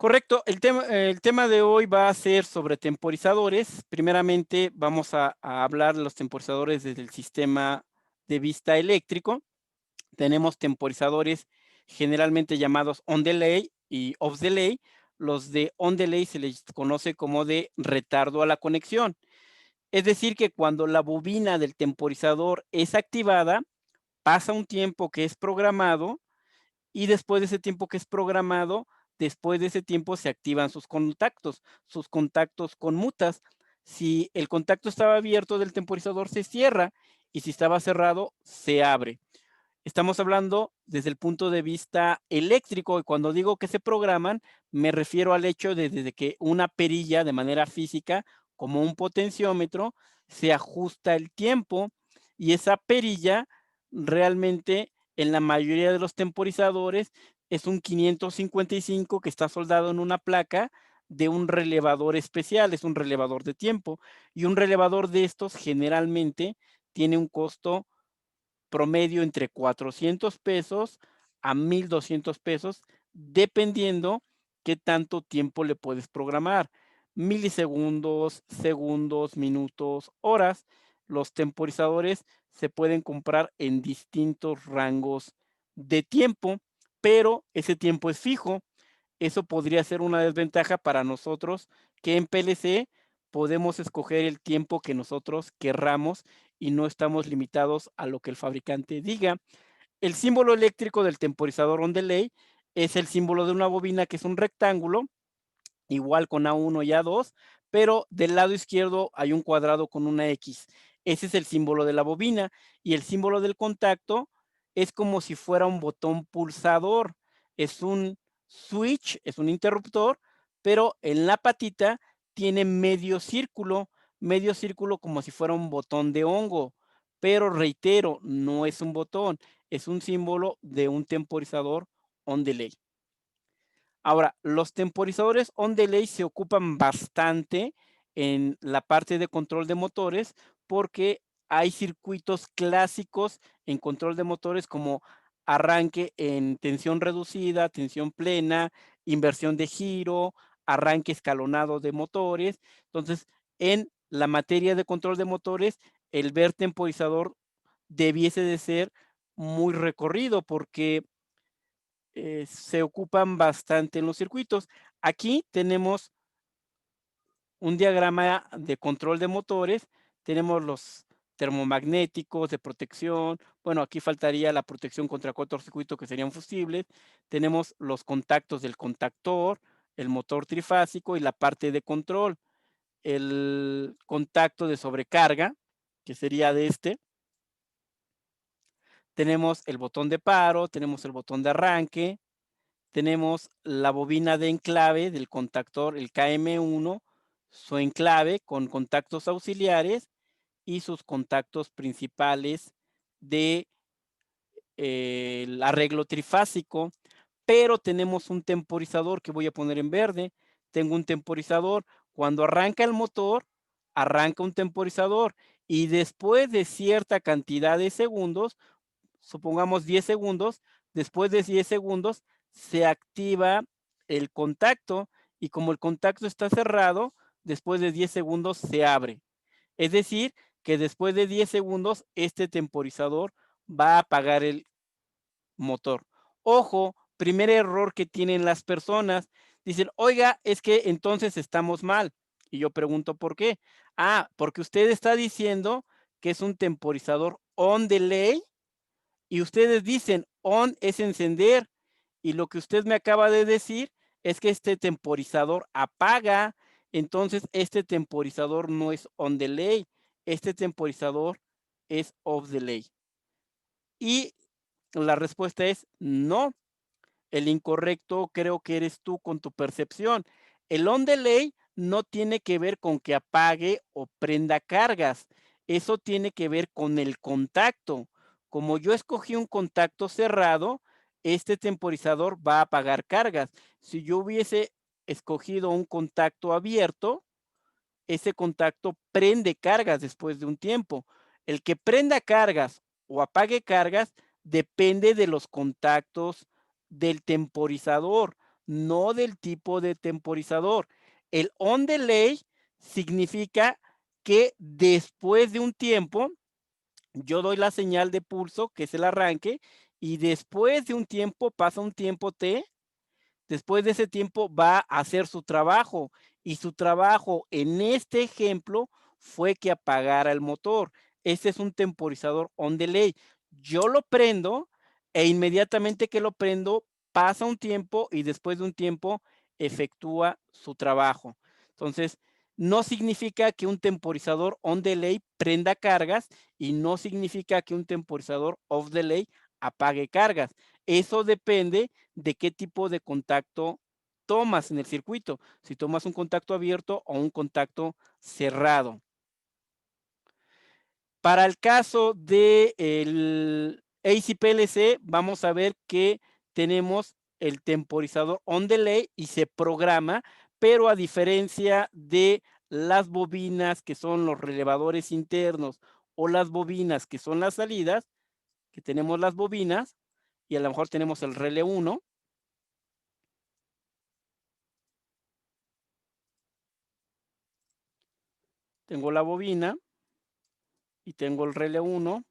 Correcto, el tema de hoy va a ser sobre temporizadores. Primeramente, vamos a hablar de los temporizadores desde el sistema de vista eléctrico. Tenemos temporizadores generalmente llamados on delay y off delay. Los de on delay se les conoce como de retardo a la conexión. Es decir, que cuando la bobina del temporizador es activada, pasa un tiempo que es programado y después de ese tiempo que es programado, después de ese tiempo se activan sus contactos conmutas. Si el contacto estaba abierto del temporizador, se cierra, y si estaba cerrado, se abre. Estamos hablando desde el punto de vista eléctrico, y cuando digo que se programan, me refiero al hecho de desde que una perilla de manera física, como un potenciómetro, se ajusta el tiempo, y esa perilla realmente, en la mayoría de los temporizadores, es un 555 que está soldado en una placa de un relevador especial, es un relevador de tiempo, y un relevador de estos generalmente tiene un costo promedio entre 400 pesos a 1,200 pesos, dependiendo qué tanto tiempo le puedes programar. Milisegundos, segundos, minutos, horas. Los temporizadores se pueden comprar en distintos rangos de tiempo, pero ese tiempo es fijo. Eso podría ser una desventaja para nosotros, que en PLC podemos escoger el tiempo que nosotros querramos y no estamos limitados a lo que el fabricante diga. El símbolo eléctrico del temporizador on delay es el símbolo de una bobina que es un rectángulo, igual con A1 y A2, pero del lado izquierdo hay un cuadrado con una X. Ese es el símbolo de la bobina, y el símbolo del contacto es como si fuera un botón pulsador. Es un switch, es un interruptor, pero en la patita tiene medio círculo como si fuera un botón de hongo. Pero reitero, no es un botón, es un símbolo de un temporizador on delay. Ahora, los temporizadores on delay se ocupan bastante en la parte de control de motores, porque hay circuitos clásicos en control de motores como arranque en tensión reducida, tensión plena, inversión de giro, arranque escalonado de motores. Entonces, en la materia de control de motores, el ver temporizador debiese de ser muy recorrido, porque se ocupan bastante en los circuitos. Aquí tenemos un diagrama de control de motores, tenemos los termomagnéticos de protección, bueno, aquí faltaría la protección contra cortocircuito, que serían fusibles, tenemos los contactos del contactor, el motor trifásico y la parte de control, el contacto de sobrecarga, que sería de este, tenemos el botón de paro, tenemos el botón de arranque, tenemos la bobina de enclave del contactor, el KM1, su enclave con contactos auxiliares y sus contactos principales de el arreglo trifásico, pero tenemos un temporizador que voy a poner en verde. Tengo un temporizador. Cuando arranca el motor, arranca un temporizador, y después de cierta cantidad de segundos, supongamos 10 segundos, después de 10 segundos se activa el contacto, y como el contacto está cerrado, después de 10 segundos se abre. Es decir, que después de 10 segundos este temporizador va a apagar el motor. Ojo, primer error que tienen las personas. Dicen, oiga, es que entonces estamos mal. Y yo pregunto, ¿por qué? Ah, porque usted está diciendo que es un temporizador on delay, y ustedes dicen on es encender, y lo que usted me acaba de decir es que este temporizador apaga. Entonces este temporizador no es on delay, este temporizador es off delay. Y la respuesta es no. El incorrecto creo que eres tú con tu percepción. El on delay no tiene que ver con que apague o prenda cargas. Eso tiene que ver con el contacto. Como yo escogí un contacto cerrado, este temporizador va a apagar cargas. Si yo hubiese escogido un contacto abierto, ese contacto prende cargas después de un tiempo. El que prenda cargas o apague cargas depende de los contactos del temporizador, no del tipo de temporizador. El on delay significa que después de un tiempo, yo doy la señal de pulso, que es el arranque, y después de un tiempo, pasa un tiempo T, después de ese tiempo va a hacer su trabajo, y su trabajo en este ejemplo fue que apagara el motor. Este es un temporizador on delay. Yo lo prendo e inmediatamente que lo prendo pasa un tiempo y después de un tiempo efectúa su trabajo. Entonces, no significa que un temporizador on delay prenda cargas y no significa que un temporizador off delay apague cargas. Eso depende de qué tipo de contacto tomas en el circuito, si tomas un contacto abierto o un contacto cerrado. Para el caso del AC/PLC, vamos a ver que tenemos el temporizador on delay y se programa, pero a diferencia de las bobinas que son los relevadores internos o las bobinas que son las salidas, que tenemos las bobinas y a lo mejor tenemos el relé 1. Tengo la bobina y tengo el relé 1.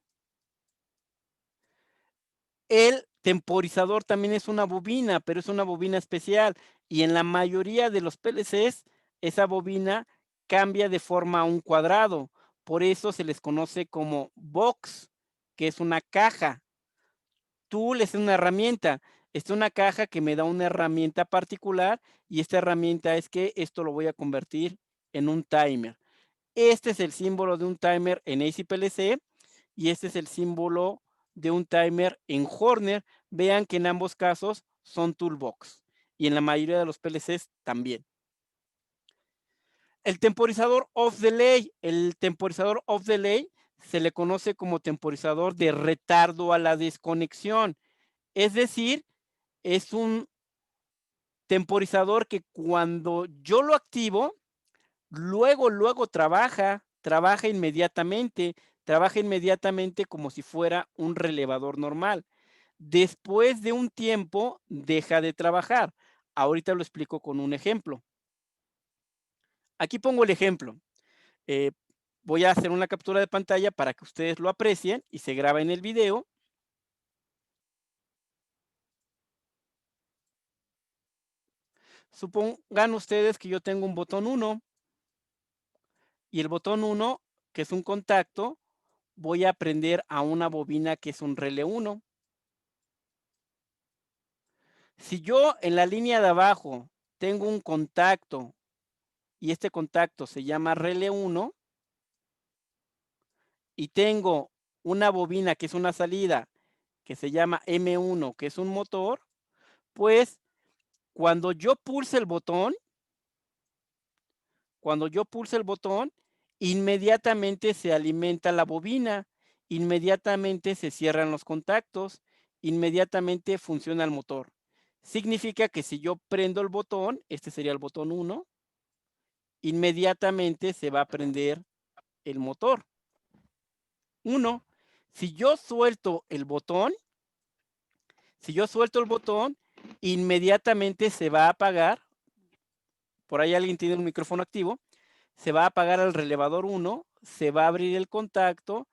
El temporizador también es una bobina, pero es una bobina especial y en la mayoría de los PLCs esa bobina cambia de forma a un cuadrado. Por eso se les conoce como box, que es una caja. Tool es una herramienta. Es una caja que me da una herramienta particular y esta herramienta es que esto lo voy a convertir en un timer. Este es el símbolo de un timer en AC/PLC y este es el símbolo de un timer en Horner. Vean que en ambos casos son toolbox y en la mayoría de los PLCs también. El temporizador off delay se le conoce como temporizador de retardo a la desconexión. Es decir, es un temporizador que cuando yo lo activo, luego trabaja inmediatamente como si fuera un relevador normal. Después de un tiempo, deja de trabajar. Ahorita lo explico con un ejemplo. Aquí pongo el ejemplo. Eh, Voy a hacer una captura de pantalla para que ustedes lo aprecien y se graba en el video. Supongan ustedes que yo tengo un botón 1 y el botón 1, que es un contacto, voy a prender a una bobina que es un relé 1. Si yo en la línea de abajo tengo un contacto y este contacto se llama relé 1 y tengo una bobina que es una salida que se llama M1, que es un motor, pues cuando yo pulse el botón, cuando yo pulse el botón, inmediatamente se alimenta la bobina, inmediatamente se cierran los contactos, inmediatamente funciona el motor. Significa que si yo prendo el botón, este sería el botón 1, inmediatamente se va a prender el motor. 1. Si yo suelto el botón, inmediatamente se va a apagar. Por ahí alguien tiene un micrófono activo. Se va a apagar el relevador 1, se va a abrir el contacto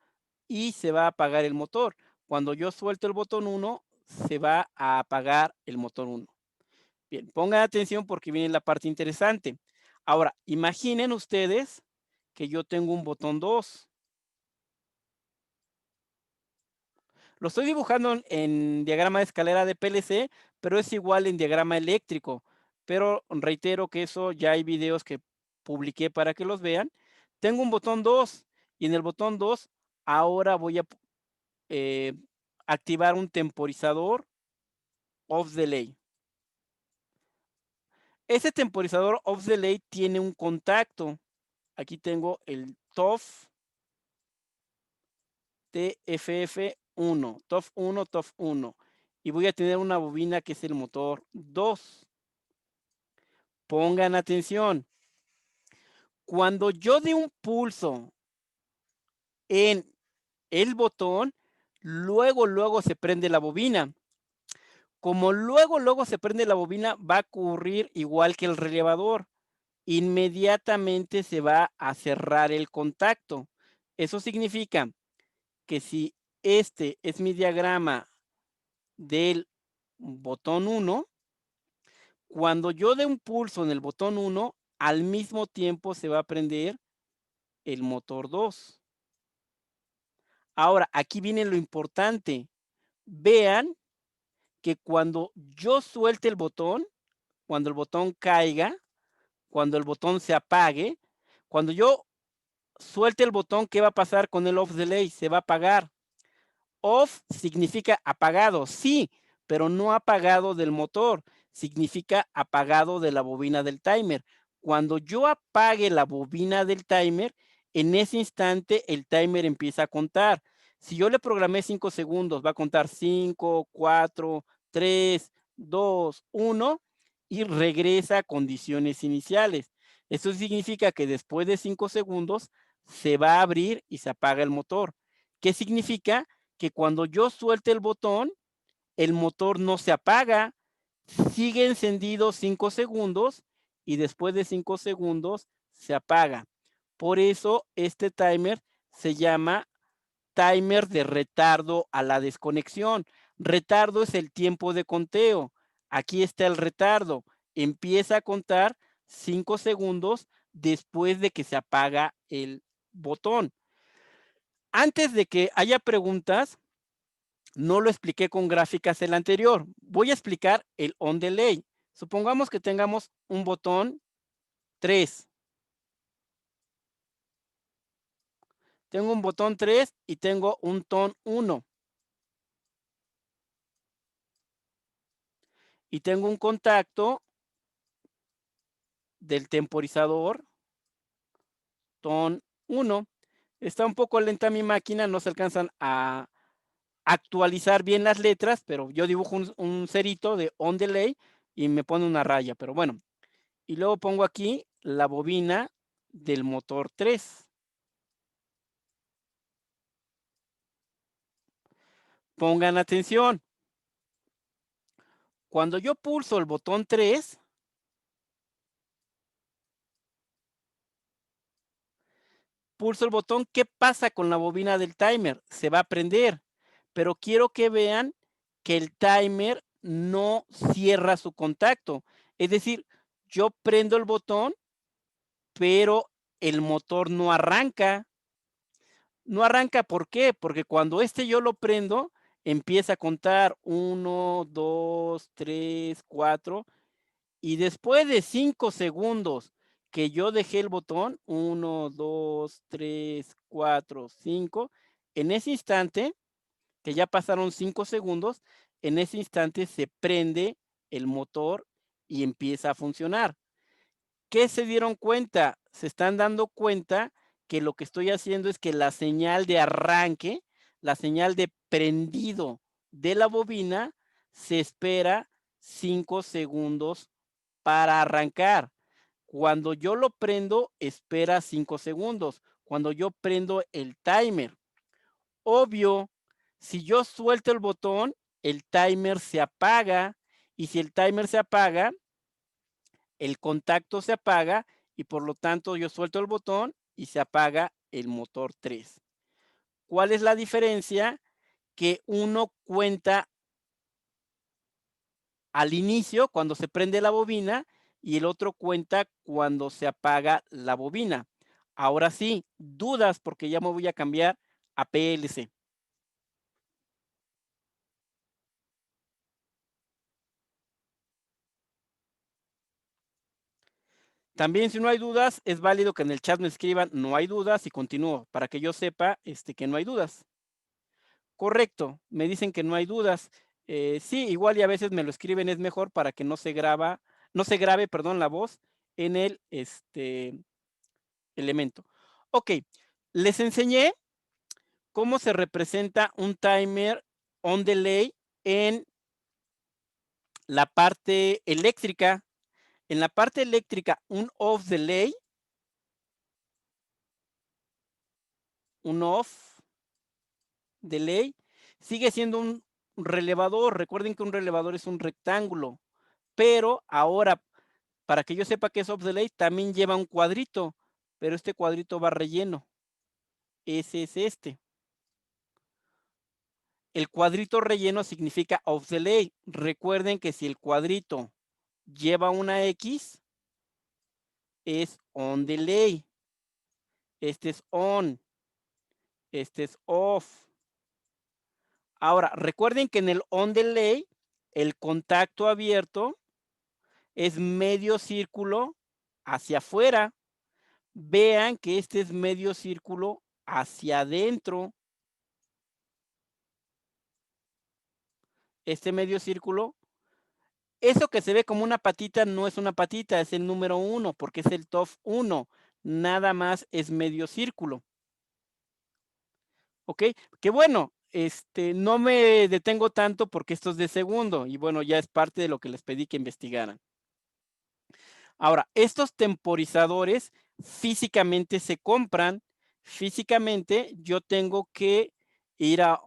y se va a apagar el motor. Cuando yo suelto el botón 1, se va a apagar el motor 1. Bien, pongan atención porque viene la parte interesante. Ahora, imaginen ustedes que yo tengo un botón 2. Lo estoy dibujando en diagrama de escalera de PLC, pero es igual en diagrama eléctrico. Pero reitero que eso ya hay videos que publiqué para que los vean. Tengo un botón 2 y en el botón 2 ahora voy a eh, activar un temporizador off delay. Ese temporizador off delay tiene un contacto. Aquí tengo el TOF TFF1, TOF1, TOF1. Y voy a tener una bobina que es el motor 2. Pongan atención. Cuando yo dé un pulso en el botón, luego se prende la bobina. Como luego se prende la bobina, va a ocurrir igual que el relevador. Inmediatamente se va a cerrar el contacto. Eso significa que si este es mi diagrama del botón 1, cuando yo dé un pulso en el botón 1, al mismo tiempo se va a prender el motor 2. Ahora, aquí viene lo importante. Vean que cuando yo suelte el botón, cuando el botón caiga, cuando el botón se apague, cuando yo suelte el botón, ¿qué va a pasar con el off delay? Se va a apagar. Off significa apagado, sí, pero no apagado del motor, significa apagado de la bobina del timer. Cuando yo apague la bobina del timer, en ese instante el timer empieza a contar. Si yo le programé 5 segundos, va a contar 5, 4, 3, 2, 1 y regresa a condiciones iniciales. Eso significa que después de 5 segundos se va a abrir y se apaga el motor. ¿Qué significa? Que cuando yo suelte el botón, el motor no se apaga, sigue encendido 5 segundos y después de 5 segundos se apaga. Por eso este timer se llama timer de retardo a la desconexión. Retardo es el tiempo de conteo. Aquí está el retardo. Empieza a contar 5 segundos después de que se apaga el botón. Antes de que haya preguntas, no lo expliqué con gráficas el anterior. Voy a explicar el on delay. Supongamos que tengamos un botón 3. Tengo un botón 3 y tengo un ton 1. Y tengo un contacto del temporizador ton 1. Está un poco lenta mi máquina, no se alcanzan a actualizar bien las letras, pero yo dibujo un cerito de on delay y me pone una raya, pero bueno. Y luego pongo aquí la bobina del motor 3. Pongan atención. Cuando yo pulso el botón 3, pulso el botón, ¿qué pasa con la bobina del timer? Se va a prender, pero quiero que vean que el timer no cierra su contacto. Es decir, yo prendo el botón, pero el motor no arranca. No arranca, ¿por qué? Porque cuando yo lo prendo, empieza a contar 1, 2, 3, 4. Y después de 5 segundos que yo dejé el botón, 1, 2, 3, 4, 5, en ese instante, que ya pasaron 5 segundos, en ese instante se prende el motor y empieza a funcionar. ¿Qué se dieron cuenta? Se están dando cuenta que lo que estoy haciendo es que la señal de arranque, la señal de prendido de la bobina, se espera 5 segundos para arrancar. Cuando yo lo prendo, espera 5 segundos. Cuando yo prendo el timer, obvio, si yo suelto el botón, el timer se apaga. Y si el timer se apaga, el contacto se apaga y por lo tanto yo suelto el botón y se apaga el motor 3. ¿Cuál es la diferencia? Que uno cuenta al inicio, cuando se prende la bobina, y el otro cuenta cuando se apaga la bobina. Ahora sí, dudas porque ya me voy a cambiar a PLC. También si no hay dudas, es válido que en el chat me escriban no hay dudas y continúo para que yo sepa que no hay dudas. Correcto, me dicen que no hay dudas. Sí, igual y a veces me lo escriben, es mejor para que no se grabe, perdón, la voz en el elemento. Ok, les enseñé cómo se representa un timer on delay en la parte eléctrica. En la parte eléctrica, un off delay, sigue siendo un relevador. Recuerden que un relevador es un rectángulo, pero ahora, para que yo sepa que es off delay, también lleva un cuadrito, pero este cuadrito va relleno. Ese es este. El cuadrito relleno significa off delay. Recuerden que si el cuadrito lleva una X, es on delay. Este es on, este es off. Ahora, recuerden que en el on delay, el contacto abierto es medio círculo hacia afuera. Vean que este es medio círculo hacia adentro. Este medio círculo, eso que se ve como una patita no es una patita, es el número 1 porque es el TOF 1. Nada más es medio círculo. ¿Ok? Que bueno, no me detengo tanto porque esto es de segundo y bueno, ya es parte de lo que les pedí que investigaran. Ahora, estos temporizadores físicamente se compran. Físicamente yo tengo que ir a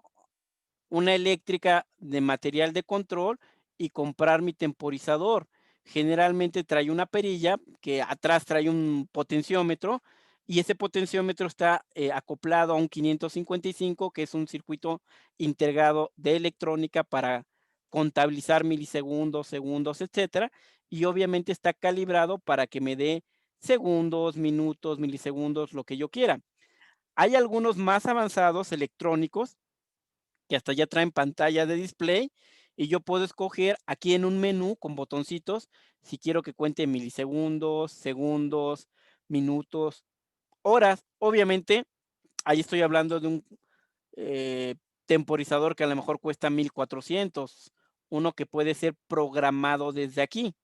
una eléctrica de material de control y comprar mi temporizador. Generalmente trae una perilla que atrás trae un potenciómetro y ese potenciómetro está acoplado a un 555, que es un circuito integrado de electrónica para contabilizar milisegundos, segundos, etcétera. Y obviamente está calibrado para que me dé segundos, minutos, milisegundos, lo que yo quiera. Hay algunos más avanzados electrónicos que hasta ya traen pantalla de display y yo puedo escoger aquí en un menú con botoncitos si quiero que cuente milisegundos, segundos, minutos, horas. Obviamente, ahí estoy hablando de un eh, temporizador que a lo mejor cuesta 1400, uno que puede ser programado desde aquí,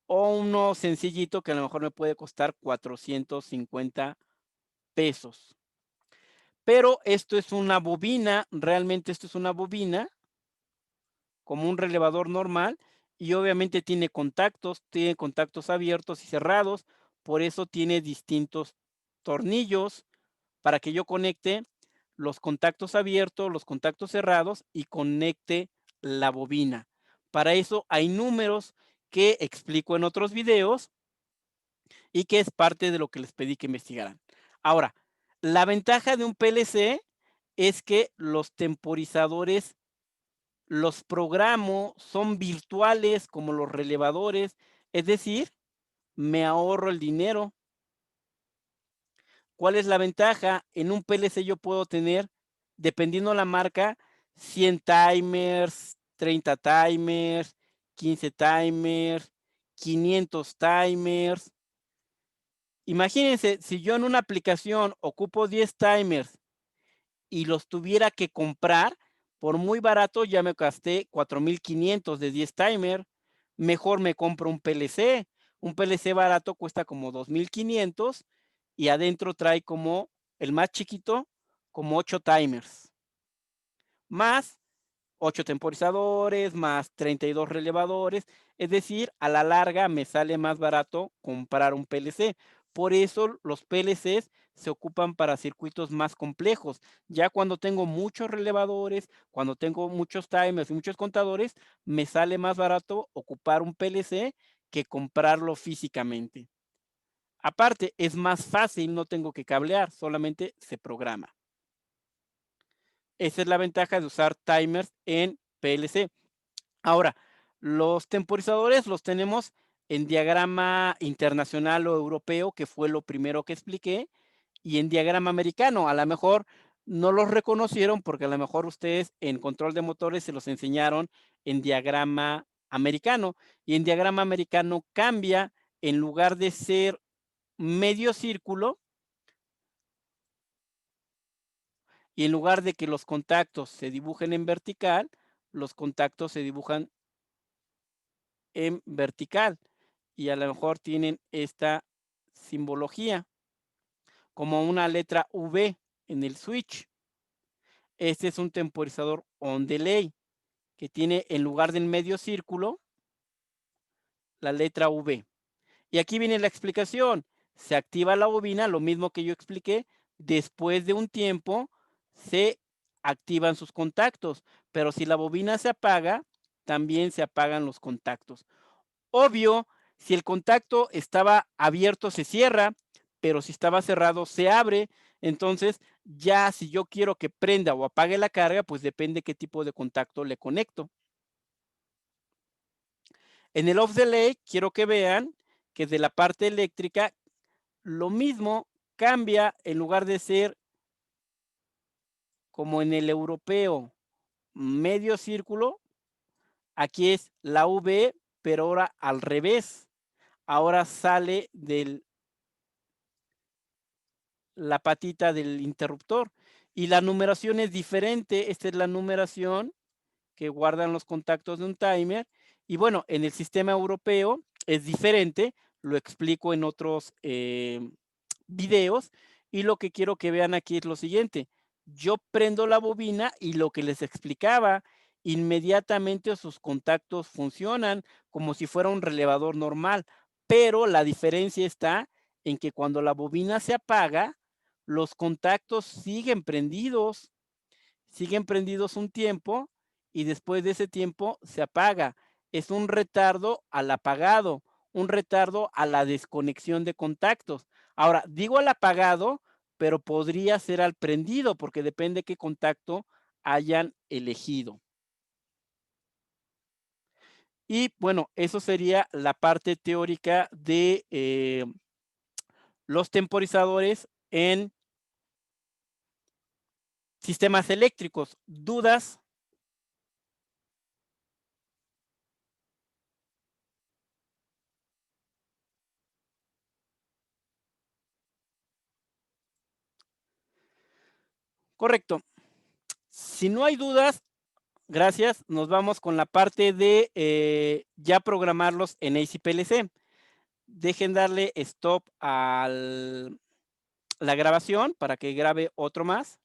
o uno sencillito que a lo mejor me puede costar 450 pesos. Pero esto es una bobina, realmente esto es una bobina como un relevador normal y obviamente tiene contactos abiertos y cerrados, por eso tiene distintos tornillos para que yo conecte los contactos abiertos, los contactos cerrados y conecte la bobina. Para eso hay números que explico en otros videos y que es parte de lo que les pedí que investigaran. Ahora, la ventaja de un PLC es que los temporizadores los programo, son virtuales como los relevadores, es decir, me ahorro el dinero. ¿Cuál es la ventaja? En un PLC yo puedo tener, dependiendo la marca, 100 timers, 30 timers, 15 timers, 500 timers. Imagínense, si yo en una aplicación ocupo 10 timers y los tuviera que comprar, por muy barato ya me gasté 4,500 de 10 timer, mejor me compro un PLC. Un PLC barato cuesta como 2,500 y adentro trae como el más chiquito, como 8 timers, más 8 temporizadores, más 32 relevadores, es decir, a la larga me sale más barato comprar un PLC. Por eso los PLCs se ocupan para circuitos más complejos. Ya cuando tengo muchos relevadores, cuando tengo muchos timers y muchos contadores, me sale más barato ocupar un PLC que comprarlo físicamente. Aparte, es más fácil, no tengo que cablear, solamente se programa. Esa es la ventaja de usar timers en PLC. Ahora, los temporizadores los tenemos en diagrama internacional o europeo, que fue lo primero que expliqué, y en diagrama americano. A lo mejor no los reconocieron porque a lo mejor ustedes en control de motores se los enseñaron en diagrama americano. Y en diagrama americano cambia, en lugar de ser medio círculo, y en lugar de que los contactos se dibujen en vertical, los contactos se dibujan en vertical y a lo mejor tienen esta simbología como una letra V en el switch. Este es un temporizador on delay que tiene en lugar del medio círculo la letra V. Y aquí viene la explicación. Se activa la bobina, lo mismo que yo expliqué. Después de un tiempo se activan sus contactos, pero si la bobina se apaga, también se apagan los contactos. Obvio, si el contacto estaba abierto, se cierra, pero si estaba cerrado, se abre. Entonces, ya si yo quiero que prenda o apague la carga, pues depende qué tipo de contacto le conecto. En el off delay, quiero que vean que de la parte eléctrica, lo mismo cambia en lugar de ser como en el europeo, medio círculo, aquí es la V, pero ahora al revés. Ahora sale de la patita del interruptor y la numeración es diferente. Esta es la numeración que guardan los contactos de un timer. Y bueno, en el sistema europeo es diferente, lo explico en otros videos. Y lo que quiero que vean aquí es lo siguiente. Yo prendo la bobina y lo que les explicaba, inmediatamente sus contactos funcionan como si fuera un relevador normal, pero la diferencia está en que cuando la bobina se apaga, los contactos siguen prendidos un tiempo y después de ese tiempo se apaga. Es un retardo al apagado, un retardo a la desconexión de contactos. Ahora, digo al apagado, pero podría ser al prendido porque depende qué contacto hayan elegido. Y bueno, eso sería la parte teórica de los temporizadores en sistemas eléctricos. ¿Dudas? Correcto. Si no hay dudas, gracias. Nos vamos con la parte de ya programarlos en ACPLC. Dejen darle stop a la grabación para que grabe otro más.